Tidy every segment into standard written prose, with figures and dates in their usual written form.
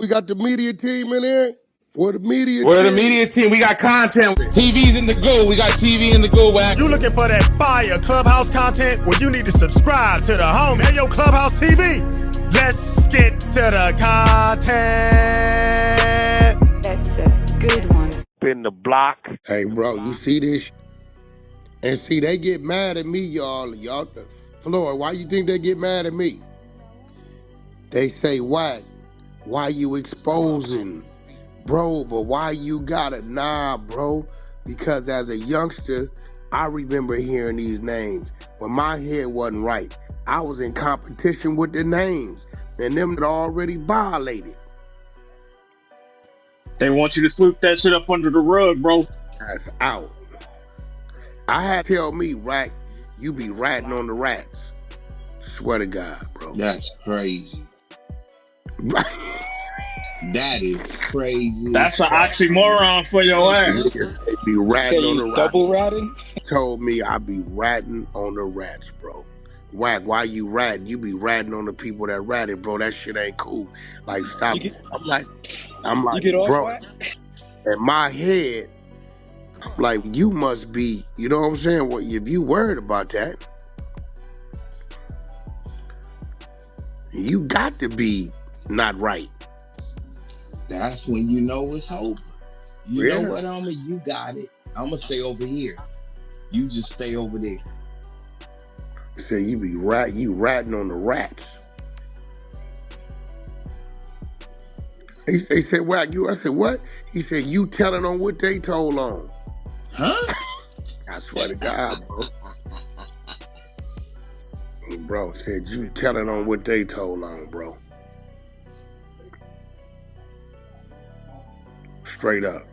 We got the media team in here. We're the media We're the team. media team. We got content. TV's in the go. We got TV in the go, Wack. You looking for that fire Clubhouse content? Well, you need to subscribe to the home. Hey, yo, Clubhouse TV. Let's get to the content. That's a good one. In the block. Hey, bro, you see this? And see, they get mad at me, y'all. Floyd, why you think they get mad at me? They say, Wack, why you exposing? Bro, but why you got it? Nah, bro. Because as a youngster, I remember hearing these names when my head wasn't right. I was in competition with the names, and them had already violated. They want you to sweep that shit up under the rug, bro. That's out. I had to tell me, Rack, you be ratting on the rats. Swear to God, bro. That's crazy. That is crazy. That's an oxymoron for your ass. Niggas be ratting on the rats. Double ratting? Told me I be ratting on the rats, bro. Wack, why you ratting? You be ratting on the people that ratted, bro. That shit ain't cool. Like, stop. I'm like, you get off, bro. Wack? In my head, I'm like, you must be, you know what I'm saying? Well, if you worried about that, you got to be not right. That's when you know it's over. You know what, homie? You got it. I'm going to stay over here. You just stay over there. So you ratting on the rats. He said, Wack, I said, what? He said, you telling on what they told on. Huh? I swear to God, bro. Bro said, you telling on what they told on, bro. Straight up.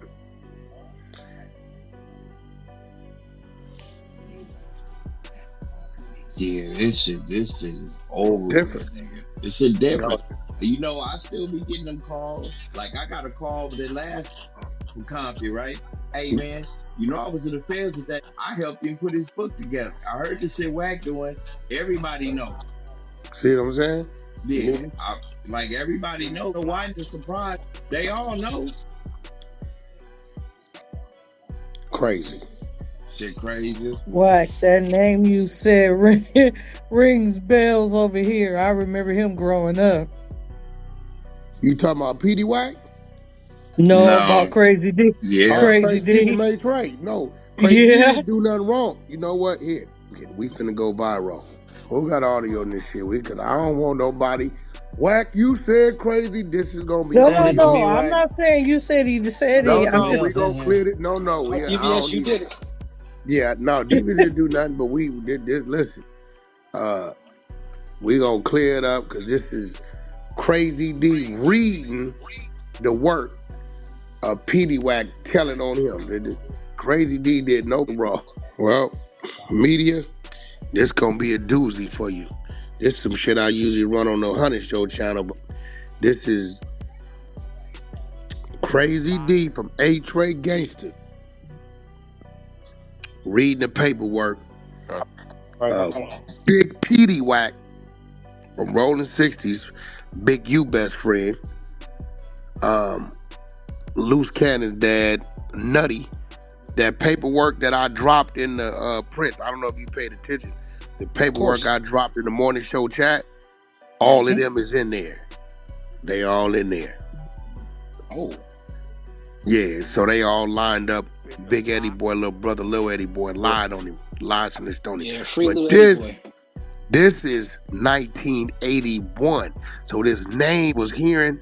Yeah, this shit is over. Different. Nigga. This shit different. You know, I still be getting them calls. Like, I got a call with the last from Compy, right? Hey, man, you know I was in the feds with that. I helped him put his book together. I heard this shit Wack doing. Everybody know. See what I'm saying? Yeah. Like, everybody know. Why the surprise? They all know. Crazy. Shit crazy. Wack, that name you said rings bells over here. I remember him growing up. You talking about Petey Wack? No, about Crazy D. Yeah. Crazy D. From Eight Tray. No, Crazy D didn't do nothing wrong. You know what? Here, we finna go viral. Who got audio on this shit? I don't want nobody. Wack, you said Crazy. This is gonna be. No. I'm not saying you said he just said it. No, we gonna clear it. No. Yes, you did it. Yeah, no, DV didn't do nothing, but we did this. Listen, we gonna clear it up because this is Crazy D reading the work of Petey Wack telling on him. Crazy D did no wrong. Well, media, this gonna be a doozy for you. This some shit I usually run on the 100 Show channel, but this is Crazy D from Eight Tray Gangsta reading the paperwork of Big Petey Wack from Rollin 60s, Big U best friend, Loose Cannon's dad, Nutty. That paperwork that I dropped in the Prince, I don't know if you paid attention. The paperwork I dropped in the morning show chat, all of them is in there. They all in there. Oh. Yeah, so they all lined up. Big Eddie Boy, little brother, little Eddie Boy, lied on him. Lied on his Tony. Yeah, free but little this, Eddie Boy. This is 1981. So this name was hearing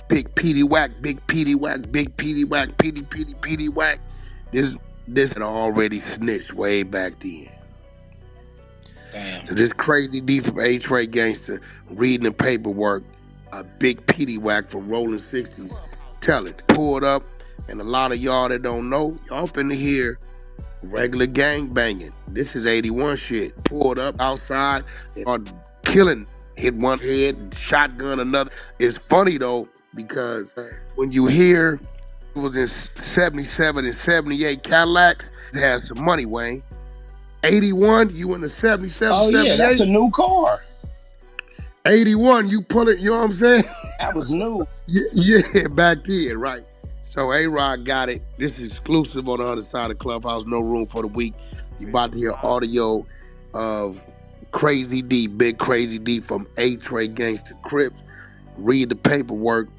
Big Petey Wack, Big Petey Wack, Big Petey Wack, Petey Wack. This had already snitched way back then. Damn. So this Crazy D from Eight Tray Gangsta reading the paperwork, Big Petey Wack from Rollin 60s, tell it, pulled up, and a lot of y'all that don't know, y'all finna hear regular gang banging. This is 81 shit. Pulled up outside, they are killing, hit one head, shotgun another. It's funny though, because when you hear it was in 77 and 78 Cadillacs, it has some money, Wayne. 81, you in the 77, 78. That's a new car. 81, you pull it, you know what I'm saying? That was new. Yeah, back then, right? So A-Rod got it. This is exclusive on the other side of Clubhouse. No room for the week. You about to hear audio of Crazy D, Big Crazy D from Eight Tray Gangsta Crips. Read the paperwork.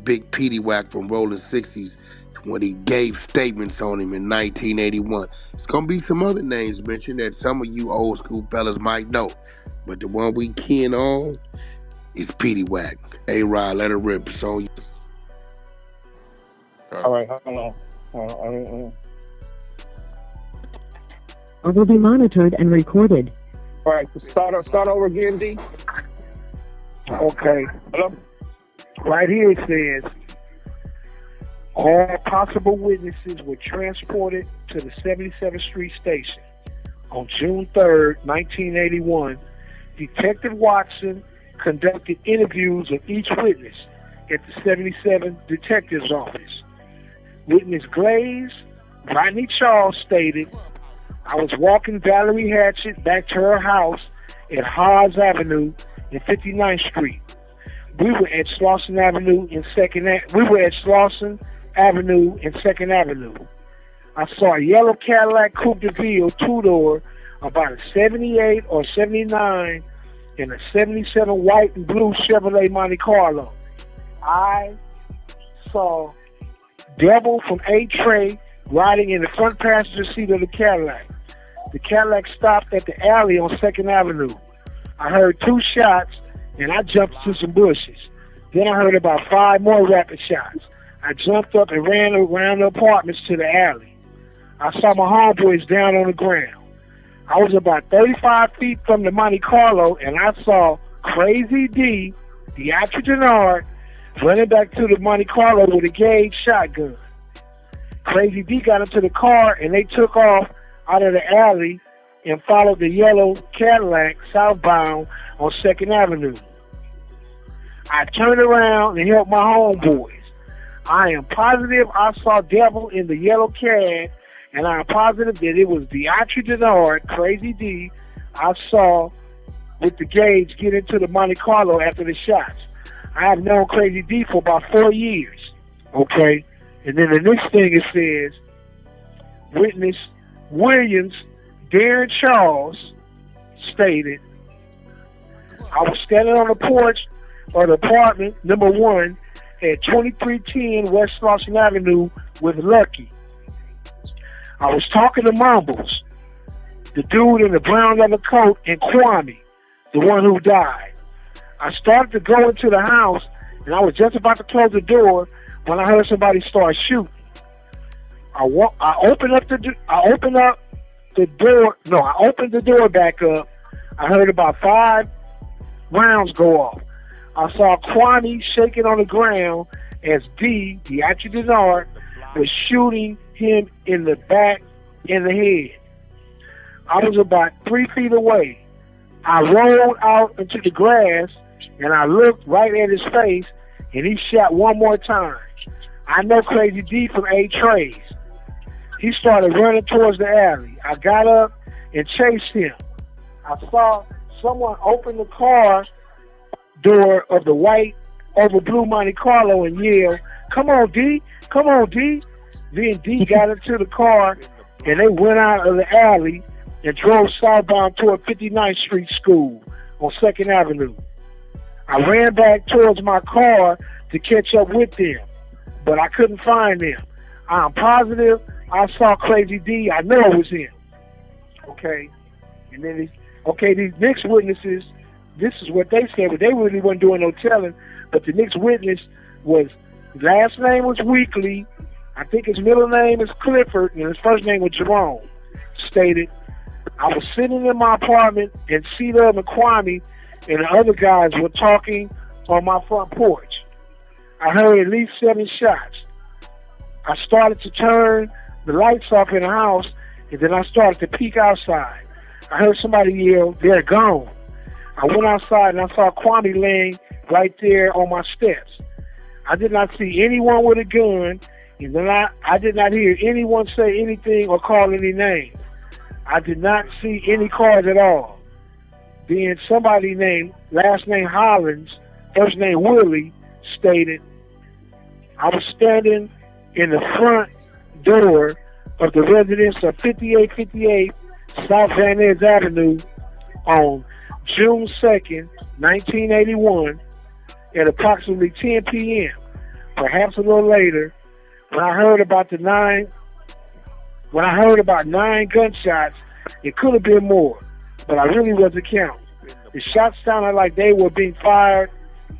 Big Petey Wack from Rollin 60s when he gave statements on him in 1981. It's gonna be some other names mentioned that some of you old school fellas might know, but the one we keying on is Petey Wack. A-Rod, let her rip. It's on you. All right, hold on. Or will be monitored and recorded. All right, start over again, D. Okay. Hello? Right here it says, all possible witnesses were transported to the 77th Street Station. On June 3rd, 1981, Detective Watson conducted interviews of each witness at the 77th Detective's Office. Witness Glaze, Rodney Charles stated, I was walking Valerie Hatchett back to her house at Haas Avenue and 59th Street. We were at Slauson Avenue and 2nd Avenue. I saw a yellow Cadillac Coupe de Ville two-door, about a 78 or 79, and a 77 white and blue Chevrolet Monte Carlo. I saw Devil from Eight Tray riding in the front passenger seat of the Cadillac. The Cadillac stopped at the alley on 2nd Avenue. I heard 2 shots, and I jumped into some bushes. Then I heard about 5 more rapid shots. I jumped up and ran around the apartments to the alley. I saw my homeboys down on the ground. I was about 35 feet from the Monte Carlo, and I saw Crazy D, Deontay Denard, running back to the Monte Carlo with a Gage shotgun. Crazy D got into the car, and they took off out of the alley and followed the yellow Cadillac southbound on 2nd Avenue. I turned around and helped my homeboys. I am positive I saw Devil in the yellow cab, and I am positive that it was Deontay Denard, Crazy D, I saw with the Gage get into the Monte Carlo after the shots. I have known Crazy D for about 4 years. Okay? And then the next thing it says, witness Williams, Darren Charles, stated, I was standing on the porch of the apartment number 1 at 2310 West Slauson Avenue with Lucky. I was talking to Mumbles, the dude in the brown leather coat, and Kwame, the one who died. I started to go into the house, and I was just about to close the door when I heard somebody start shooting. I opened the door back up. I heard about 5 rounds go off. I saw Kwame shaking on the ground as Deontay Denard, was shooting him in the back in the head. I was about 3 feet away. I rolled out into the grass, and I looked right at his face, and he shot one more time. I know Crazy D from Eight Trays. He started running towards the alley. I got up and chased him. I saw someone open the car door of the white over blue Monte Carlo and yell, "Come on, D! Come on, D!" Then D got into the car, and they went out of the alley and drove southbound toward 59th Street School on 2nd Avenue. I ran back towards my car to catch up with them, but I couldn't find them. I'm positive I saw Crazy D. I know it was him. Okay? And then, these next witnesses, this is what they said, but they really weren't doing no telling, but the next witness was, last name was Weekly, I think his middle name is Clifford, and his first name was Jerome, stated, I was sitting in my apartment, and C-Dub and Kwame and the other guys were talking on my front porch. I heard at least 7 shots. I started to turn the lights off in the house, and then I started to peek outside. I heard somebody yell, "They're gone." I went outside, and I saw Kwame laying right there on my steps. I did not see anyone with a gun, and then I did not hear anyone say anything or call any names. I did not see any cars at all. Then somebody named, last name Hollins, first name Willie, stated, I was standing in the front door of the residence of 5858 South Van Ness Avenue on June 2nd, 1981 at approximately 10 p.m. Perhaps a little later, when I heard about 9 gunshots, it could have been more, but I really wasn't counting. The shots sounded like they were being fired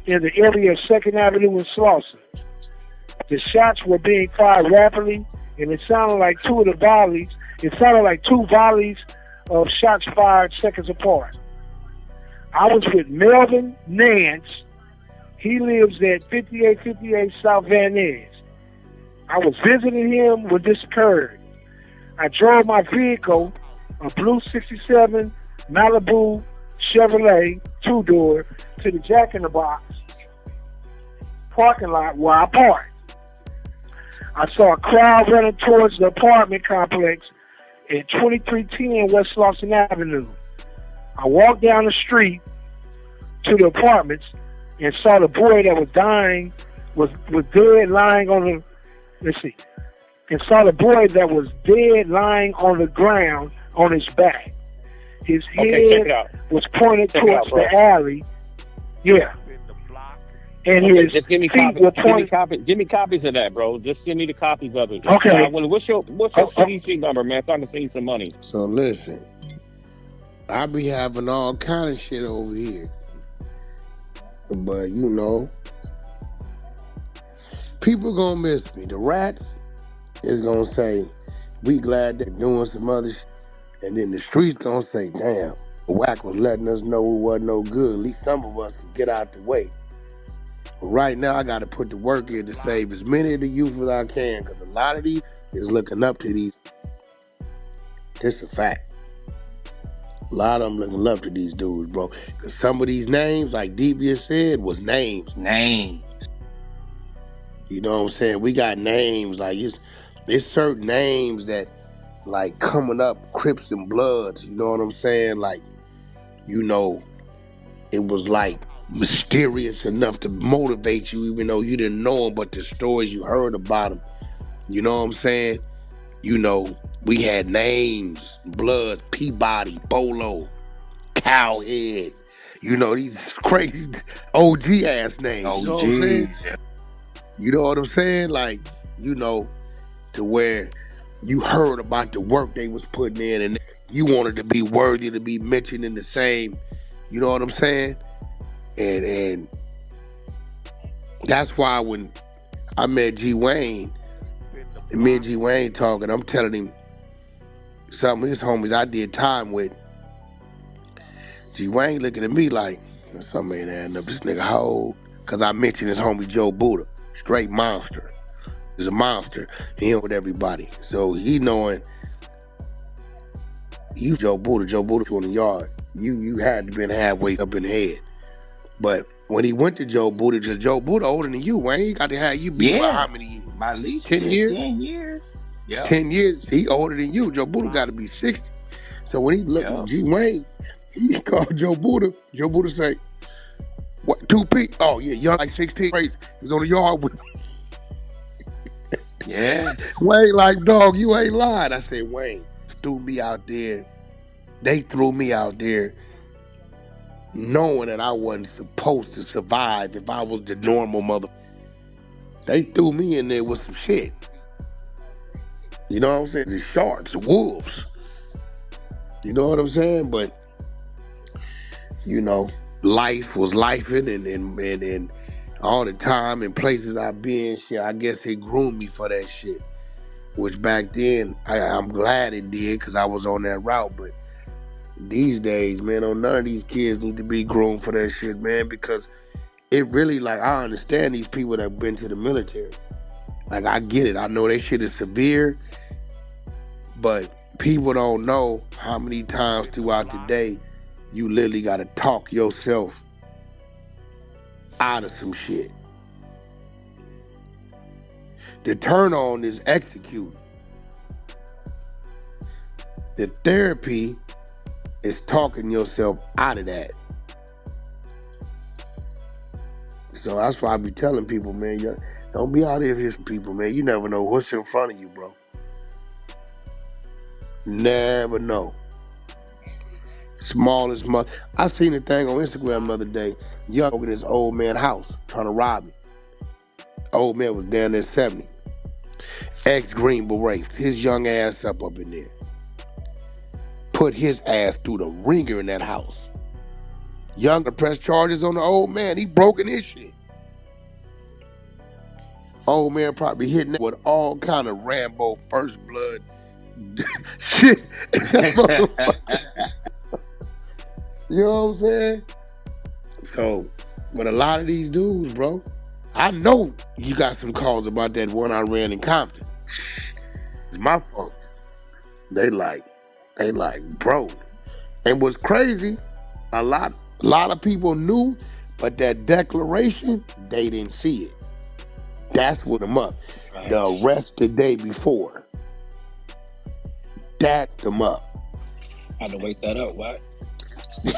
in the area of 2nd Avenue and Slauson. The shots were being fired rapidly, and it sounded like two volleys of shots fired seconds apart. I was with Melvin Nance. He lives at 5858 South Van Ness. I was visiting him when this occurred. I drove my vehicle, a blue 67 Malibu Chevrolet 2-door, to the Jack in the Box parking lot where I parked. I saw a crowd running towards the apartment complex at 2310 West Slauson Avenue. I walked down the street to the apartments and saw the boy that was dying was dead lying on the and saw the boy that was dead lying on the ground on his back. His head was pointed towards the alley. Yeah. And his just give me feet copies. were pointed. Give me copies of that, bro. Just send me the copies of it. Okay. What's your CDC number, man? So I can send you some money. So listen, I be having all kind of shit over here, but you know, people gonna miss me. The rats is gonna say, we glad they're doing some other shit. And then the streets gonna say, damn, Wack was letting us know it wasn't no good. At least some of us can get out the way. But right now, I gotta put the work in to save as many of the youth as I can, because a lot of these is looking up to these. It's a fact. A lot of them looking up to these dudes, bro. Because some of these names, like Devious said, was names. Names. You know what I'm saying? We got names, like it's certain names that, like, coming up, Crips and Bloods, you know what I'm saying? Like, you know, it was like mysterious enough to motivate you, even though you didn't know them, but the stories you heard about them, you know what I'm saying? You know, we had names, Blood, Peabody, Bolo, Cowhead, you know, these crazy OG ass names, you know what I'm saying? You know what I'm saying? Like, you know, to where you heard about the work they was putting in and you wanted to be worthy to be mentioned in the same, you know what I'm saying? And that's why when I met G Wayne, and me and G Wayne talking, I'm telling him some of his homies I did time with. G Wayne looking at me like, something ain't adding up. This nigga how old? Because I mentioned his homie Joe Buddha, straight monster. He's a monster. He with everybody. So he knowing you Joe Buddha on the yard. You had to been halfway up in the head. But when he went to Joe Buddha older than you, Wayne. He got to have you beat by how many years? By at least 10 years? 10 years. Yeah. 10 years. He older than you. Joe Buddha got to be 60. So when he looked at G Wayne, he called Joe Buddha. Joe Buddha say, what, 2P? Oh, yeah, young like 16. He was on the yard with me. Yeah. Wayne like, dog, you ain't lying. I said, Wayne, threw me out there. They threw me out there knowing that I wasn't supposed to survive if I was the normal mother. They threw me in there with some shit. You know what I'm saying? The sharks, the wolves. You know what I'm saying? But, you know, life was lifing and all the time and places I've been, shit, I guess it groomed me for that shit. Which back then, I'm glad it did because I was on that route. But these days, man, none of these kids need to be groomed for that shit, man, because it really, like, I understand these people that have been to the military. Like, I get it. I know that shit is severe, but people don't know how many times throughout the day you literally got to talk yourself out of some shit. The turn on is executing. The therapy is talking yourself out of that. So that's why I be telling people, man, don't be out here for people, man. You never know what's in front of you, bro. Never know. Smallest mother. I seen a thing on Instagram the other day. Young in this old man house trying to rob me. Old man was down there 70. Ex-Green Beret. His young ass up in there. Put his ass through the ringer in that house. Young to press charges on the old man. He broken his shit. Old man probably hitting it with all kind of Rambo First Blood shit. You know what I'm saying? So, but a lot of these dudes, bro, I know you got some calls about that one I ran in Compton. It's my fault. They like, bro. And what's crazy, a lot of people knew, but that declaration, they didn't see it. That's what them up. The arrest the day before. That them up. Had to wake that up, what?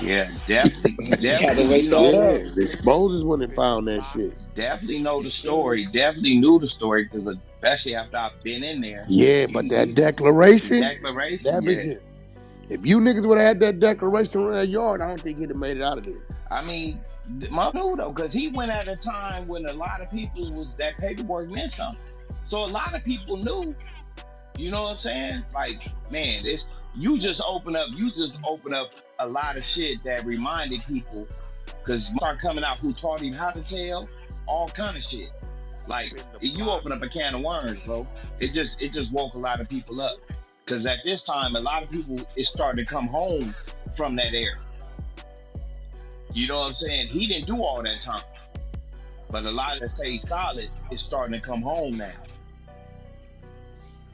Yeah, definitely. Had to wake that up. The exposures when they found that shit. Definitely know the story. Definitely knew the story because especially after I've been in there. Yeah, but that declaration. Yeah. If you niggas would have had that declaration in that yard, I don't think he'd have made it out of there. I mean, my dude though, because he went at a time when a lot of people was that paperwork meant something. So a lot of people knew. You know what I'm saying? Like, man, you just open up a lot of shit that reminded people, because start coming out who taught him how to tell, all kind of shit. Like, you open up a can of worms, bro. It just woke a lot of people up, because at this time, a lot of people is starting to come home from that era. You know what I'm saying? He didn't do all that time, but a lot that stayed solid is starting to come home now.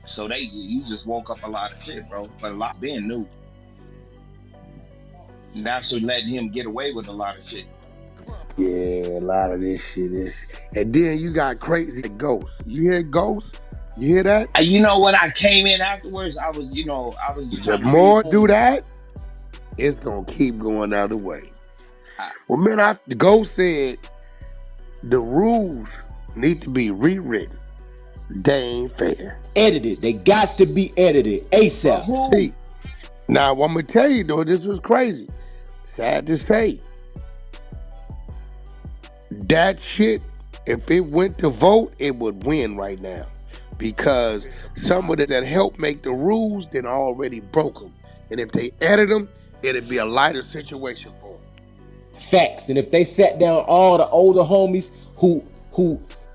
So you just woke up a lot of shit, bro. But a lot been new. And that's what letting him get away with a lot of shit. Yeah, a lot of this shit is. And then you got crazy ghosts. You hear ghosts? You hear that? You know, when I came in afterwards, I was just the more do that, it's gonna keep going the other way. Well, man, the ghost said the rules need to be rewritten. They ain't fair. Edited. They got to be edited ASAP. See, now I'm gonna tell you though, this was crazy. Sad to say. That shit, if it went to vote, it would win right now. Because somebody that helped make the rules then already broke them. And if they edit them, it'd be a lighter situation for them. Facts. And if they sat down all the older homies who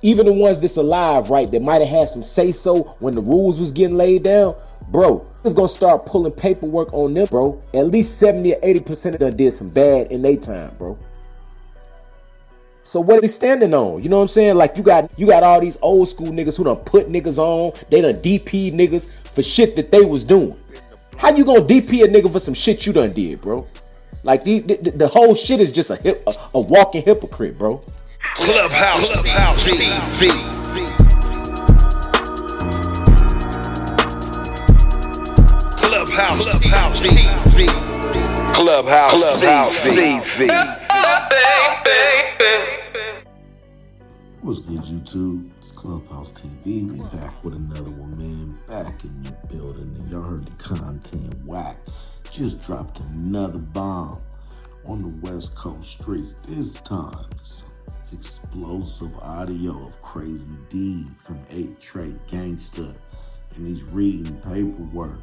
even the ones that's alive, right, that might have had some say-so when the rules was getting laid down, bro, it's gonna start pulling paperwork on them, bro. At least 70 or 80% of them did some bad in their time, bro. So what are they standing on? You know what I'm saying? Like you got all these old school niggas who done put niggas on. They done DP niggas for shit that they was doing. How you gonna DP a nigga for some shit you done did, bro? Like the whole shit is just a walking hypocrite, bro. Clubhouse TV. Clubhouse TV. What's good, YouTube? It's Clubhouse TV. We back with another one, man. Back in the building, and y'all heard the content. Wack just dropped another bomb on the West Coast streets. This time, some explosive audio of Crazy D from 8 Tray Gangsta, and he's reading paperwork.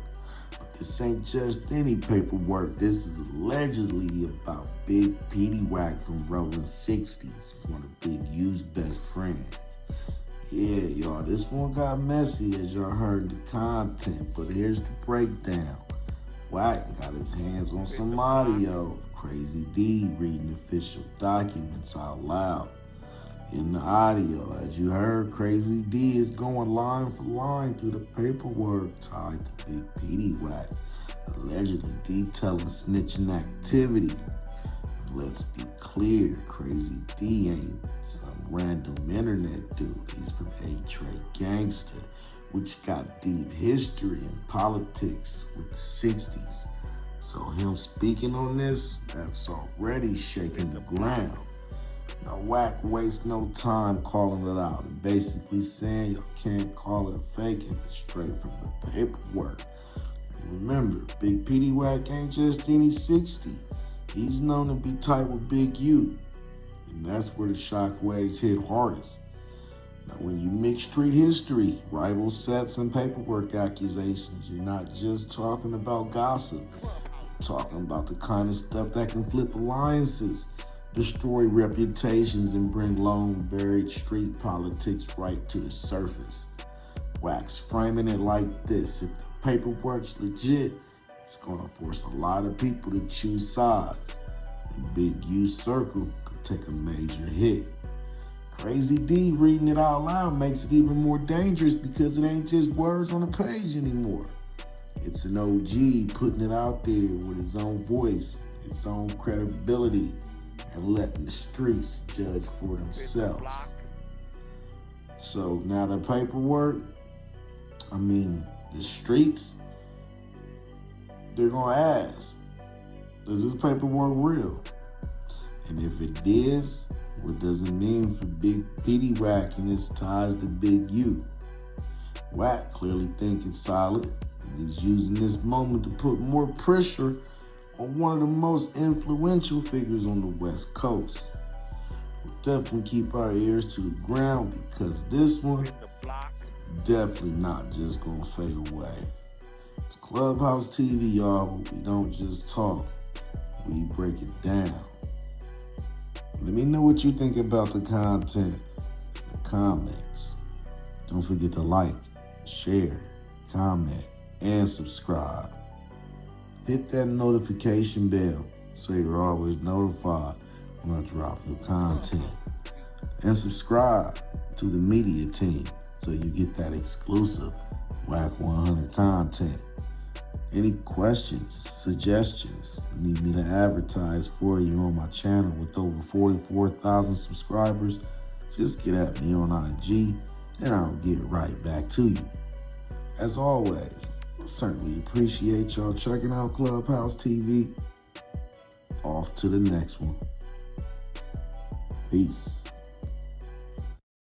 But this ain't just any paperwork. This is allegedly about Big Petey Wack from Rollin 60s, one of Big U's best friends. Yeah, y'all, this one got messy as y'all heard the content, but here's the breakdown. Wack got his hands on some audio of Crazy D reading official documents out loud. In the audio, as you heard, Crazy D is going line for line through the paperwork tied to Big Petey Wack, allegedly detailing snitching activity. And let's be clear, Crazy D ain't some random internet dude. He's from Eight Tray Gangsta, which got deep history in politics with the 60s. So him speaking on this, that's already shaking the ground. Now, Wack wastes no time calling it out and basically saying you can't call it a fake if it's straight from the paperwork. And remember, Big Petey Wack ain't just any 60. He's known to be tight with Big U, and that's where the shockwaves hit hardest. Now, when you mix street history, rival sets, and paperwork accusations, you're not just talking about gossip. You're talking about the kind of stuff that can flip alliances, destroy reputations, and bring long buried street politics right to the surface. Wack's framing it like this: if the paperwork's legit, it's gonna force a lot of people to choose sides, and Big U's circle could take a major hit. Crazy D reading it out loud makes it even more dangerous because it ain't just words on a page anymore. It's an OG putting it out there with his own voice, its own credibility, and letting the streets judge for themselves. So now the paperwork, the streets, they're gonna ask, is this paperwork real? And if it is, what does it mean for Big Petey Wack and his ties to Big U? Wack clearly think it's solid, and he's using this moment to put more pressure on one of the most influential figures on the West Coast. We'll definitely keep our ears to the ground because this one is definitely not just gonna fade away. It's Clubhouse TV, y'all, but we don't just talk, we break it down. Let me know what you think about the content in the comments. Don't forget to like, share, comment, and subscribe. Hit that notification bell so you're always notified when I drop new content. And subscribe to the media team so you get that exclusive Wack 100 content. Any questions, suggestions, need me to advertise for you on my channel with over 44,000 subscribers, just get at me on IG and I'll get right back to you. As always, I certainly appreciate y'all checking out Clubhouse TV. Off to the next one. Peace.